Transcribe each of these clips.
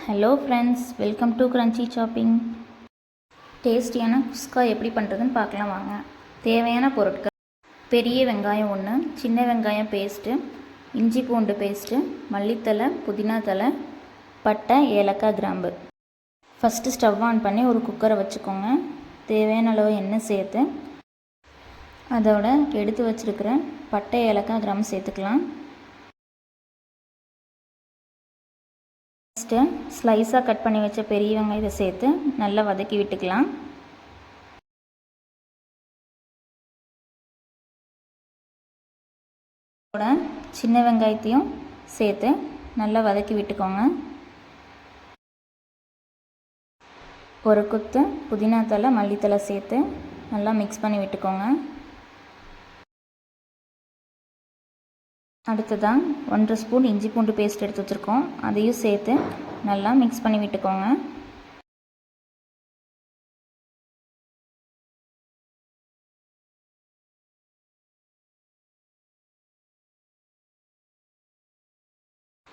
Hello friends, welcome to crunchy chopping. டேஸ்டியான குஸ்கா எப்படி பண்ணுறதுன்னு பார்க்கலாம் வாங்க. தேவையான பொருட்கள்: பெரிய வெங்காயம் 1, சின்ன வெங்காயம் பேஸ்ட்டு, இஞ்சி பூண்டு பேஸ்ட்டு, மல்லித்தலை, புதினா தலை, பட்டை, ஏலக்காய், கிராம்பு. ஃபஸ்ட்டு ஸ்டவ் ஆன் பண்ணி ஒரு குக்கரை வச்சுக்கோங்க. தேவையான அளவு எண்ணெய் சேர்த்து அதோட எடுத்து வச்சுருக்கிற பட்டை, ஏலக்காய், கிராம்பு சேர்த்துக்கலாம். நெக்ஸ்ட்டு ஸ்லைஸாக கட் பண்ணி வச்ச பெரிய வெங்காயத்தை சேர்த்து நல்லா வதக்கி விட்டுக்கலாம். கூட சின்ன வெங்காயத்தையும் சேர்த்து நல்லா வதக்கி விட்டுக்கோங்க. ஒரு கொத்து புதினா தலை, மல்லித்தலை சேர்த்து நல்லா மிக்ஸ் பண்ணி விட்டுக்கோங்க. அடுத்ததான் 1.5 ஸ்பூன் இஞ்சி பூண்டு பேஸ்ட் எடுத்து வச்சுருக்கோம். அதையும் சேர்த்து நல்லா மிக்ஸ் பண்ணி விட்டுக்கோங்க.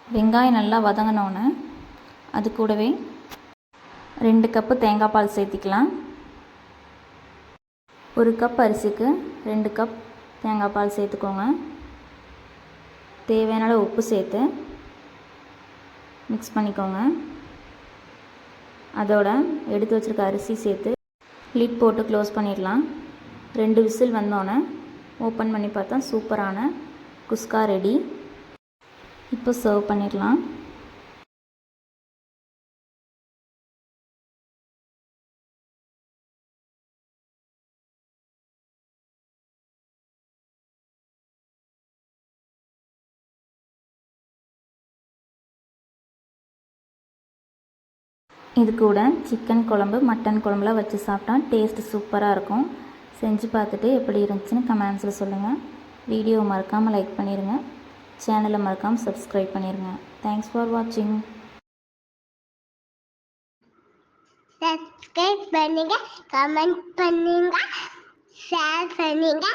வெங்காயம் நல்லா வதங்கினோன்னே அது கூடவே 2 கப்பு தேங்காய் பால் சேர்த்திக்கலாம். 1 கப் அரிசிக்கு 2 கப் தேங்காய் பால் சேர்த்துக்கோங்க. தேவையான அளவு உப்பு சேர்த்து மிக்ஸ் பண்ணிக்கோங்க. அதோட எடுத்து வச்சுருக்க அரிசி சேர்த்து லிட் போட்டு க்ளோஸ் பண்ணிடலாம். 2 விசில் வந்தோன்னே ஓப்பன் பண்ணி பார்த்தா சூப்பரான குஸ்கா ரெடி. இப்போ சர்வ் பண்ணிடலாம். இது கூட சிக்கன் குழம்பு, மட்டன் குழம்புலாம் வச்சு சாப்பிட்டா டேஸ்ட்டு சூப்பராக இருக்கும். செஞ்சு பார்த்துட்டு எப்படி இருந்துச்சுன்னு கமெண்ட்ஸில் சொல்லுங்கள். வீடியோவை மறக்காமல் லைக் பண்ணிடுங்க. சேனலை மறக்காமல் சப்ஸ்கிரைப் பண்ணிடுங்க. தேங்க்ஸ் ஃபார் வாட்சிங். சப்ஸ்கிரைப் பண்ணுங்க, கமெண்ட் பண்ணுங்க, ஷேர் பண்ணுங்க.